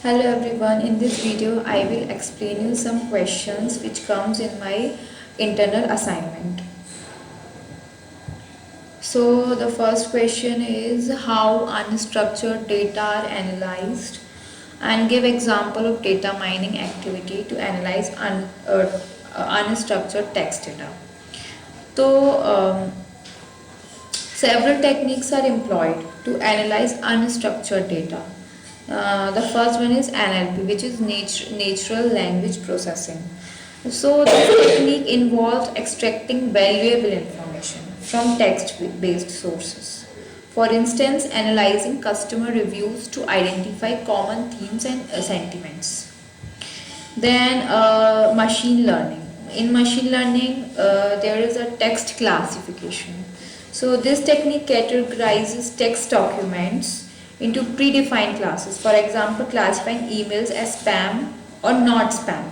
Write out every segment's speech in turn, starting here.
Hello everyone, in this video I will explain you some questions which comes in my internal assignment. So the first question is how unstructured data are analyzed and give example of data mining activity to analyze unstructured text data. So several techniques are employed to analyze unstructured data. The first one is NLP, which is natural language processing. So this technique involves extracting valuable information from text-based sources. For instance, analyzing customer reviews to identify common themes and sentiments. Then machine learning. In machine learning, there is a text classification. So this technique categorizes text documents into predefined classes. For example, classifying emails as spam or not spam.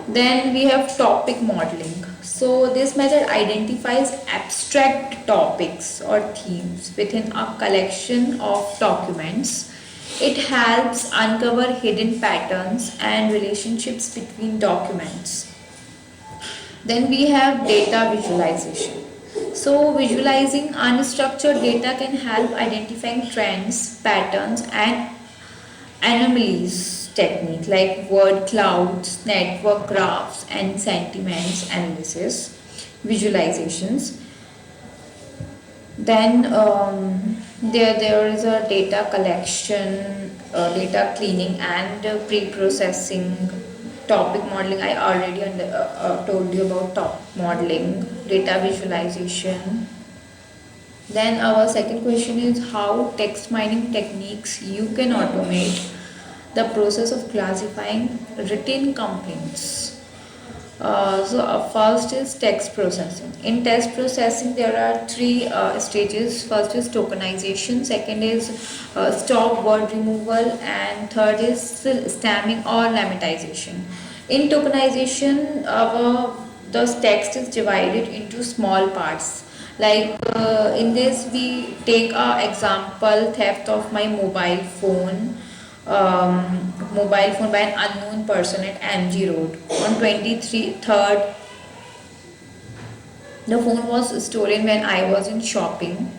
Then we have topic modeling. So this method identifies abstract topics or themes within a collection of documents. It helps uncover hidden patterns and relationships between documents. Then we have data visualization. So visualizing unstructured data can help identifying trends, patterns and anomalies technique like word clouds, network graphs and sentiments analysis, visualizations. Then there is a data collection, data cleaning and pre-processing. Topic modeling, I already told you about topic modeling, data visualization. Then our second question is how text mining techniques you can automate the process of classifying written complaints. First is text processing. In text processing, there are three stages. First is tokenization, second is stop word removal, and third is stemming or lemmatization. In tokenization, the text is divided into small parts. Like in this, we take a example theft of my mobile phone by an unknown person at MG Road on 23rd. The phone was stolen when I was in shopping.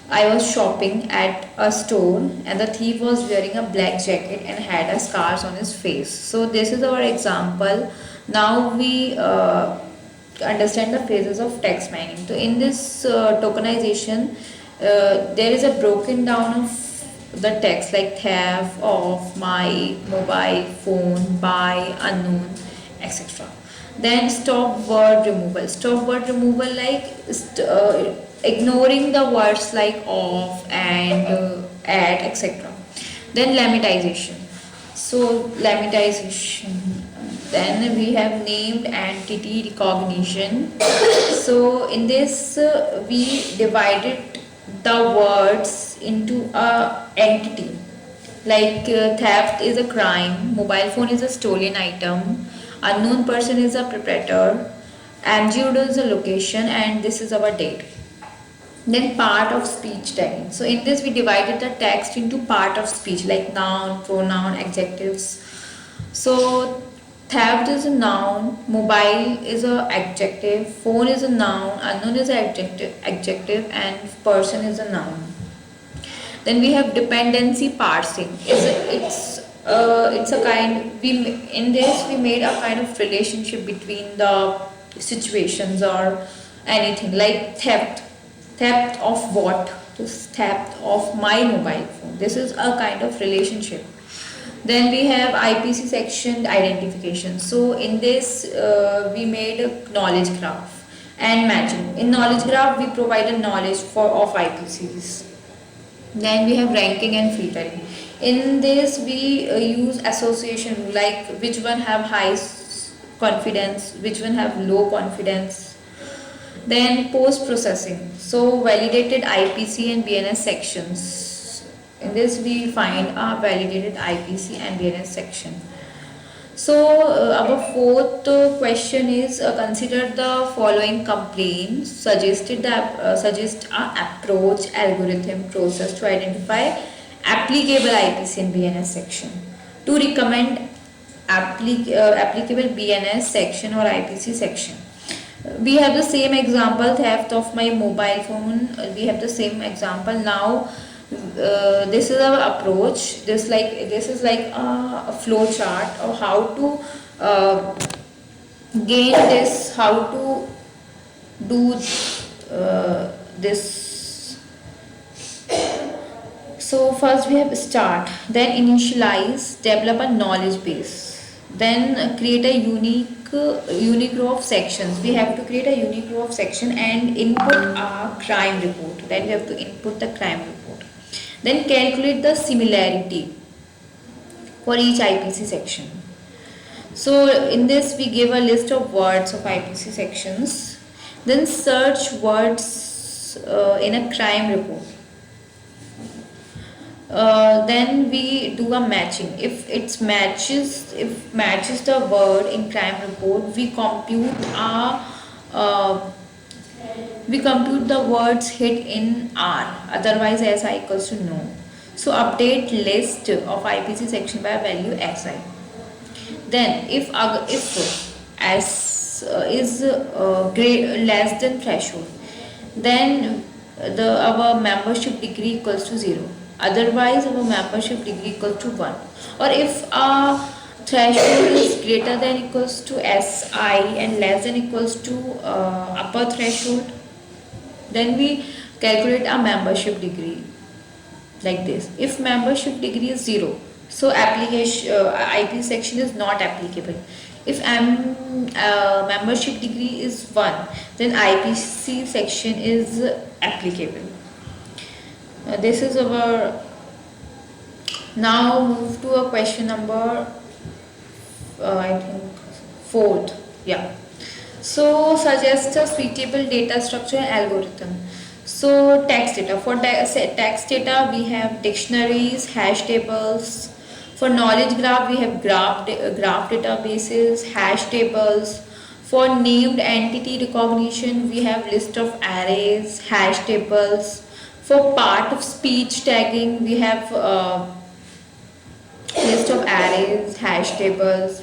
I was shopping at a store and the thief was wearing a black jacket and had a scars on his face. So this is our example. Now we understand the phases of text mining. So in this tokenization, there is a broken down of the text like theft of my mobile phone by unknown, etc. Then stop word removal. Stop word removal like ignoring the words like off and at, etc. Then lemmatization. So lemmatization. Then we have named entity recognition. So in this we divided the words into a entity like theft is a crime, mobile phone is a stolen item, unknown person is a perpetrator, MG is a location, and this is our date. Then part of speech tagging. So in this we divided the text into part of speech like noun, pronoun, adjectives. So theft is a noun, mobile is a adjective, phone is a noun, unknown is an adjective, and person is a noun. Then we have dependency parsing. It's a kind we in this we made a kind of relationship between the situations or anything like theft of what, this theft of my mobile phone. This is a kind of relationship. Then we have IPC section identification. So in this we made a knowledge graph and matching. In knowledge graph we provide a knowledge for of IPCs. Then we have ranking and filtering. In this we use association like which one have confidence, which one have low confidence. Then post processing. So validated IPC and BNS sections. In this we find a validated IPC and BNS section. So our fourth question is consider the following complaints. Suggest a approach, algorithm, process to identify applicable IPC and BNS section. To recommend applicable BNS section or IPC section, we have the same example, theft of my mobile phone. We have the same example now. This is our approach. This is like a flow chart of how to gain this, how to do this. So first we have start, then initialize, develop a knowledge base, then create a unique row of sections. We have to create a unique row of section and input a crime report. Then we have to input the crime report. Then calculate the similarity for each IPC section. So in this we give a list of words of IPC sections. Then search words in a crime report. Then we do a matching. If matches the word in crime report, we compute the words hit in R. Otherwise, SI equals to no. So update list of IPC section by value SI. Then if S is less than threshold, then our membership degree equals to 0. Otherwise, our membership degree equals to 1. Or if our threshold is greater than equals to SI and less than equals to upper threshold, then we calculate our membership degree like this. If membership degree is 0, so application IP section is not applicable. If membership degree is 1, then IPC section is applicable. This is our. Now move to a question number I think 4th. Yeah. So suggest a suitable data structure and algorithm. So text data. For text data we have dictionaries, hash tables. For knowledge graph we have graph databases, hash tables. For named entity recognition we have list of arrays, hash tables. For part of speech tagging we have list of arrays, hash tables.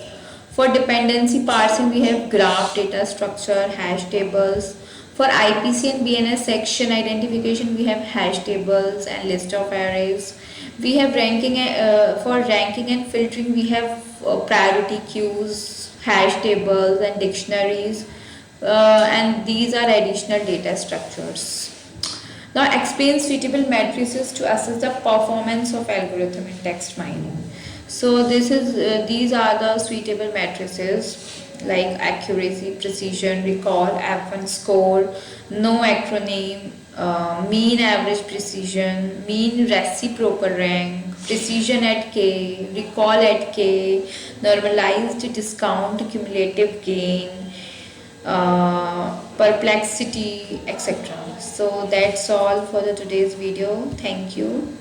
For dependency parsing we have graph data structure, hash tables. For IPC and BNS section identification we have hash tables and list of arrays. We have ranking for ranking and filtering we have priority queues, hash tables and dictionaries, and these are additional data structures. Now explain suitable matrices to assess the performance of algorithm in text mining. So these are the suitable matrices like accuracy, precision, recall, F1 score, no acronym, mean average precision, mean reciprocal rank, precision at K, recall at K, normalized discount, cumulative gain, perplexity, etc. So that's all for the today's video. Thank you.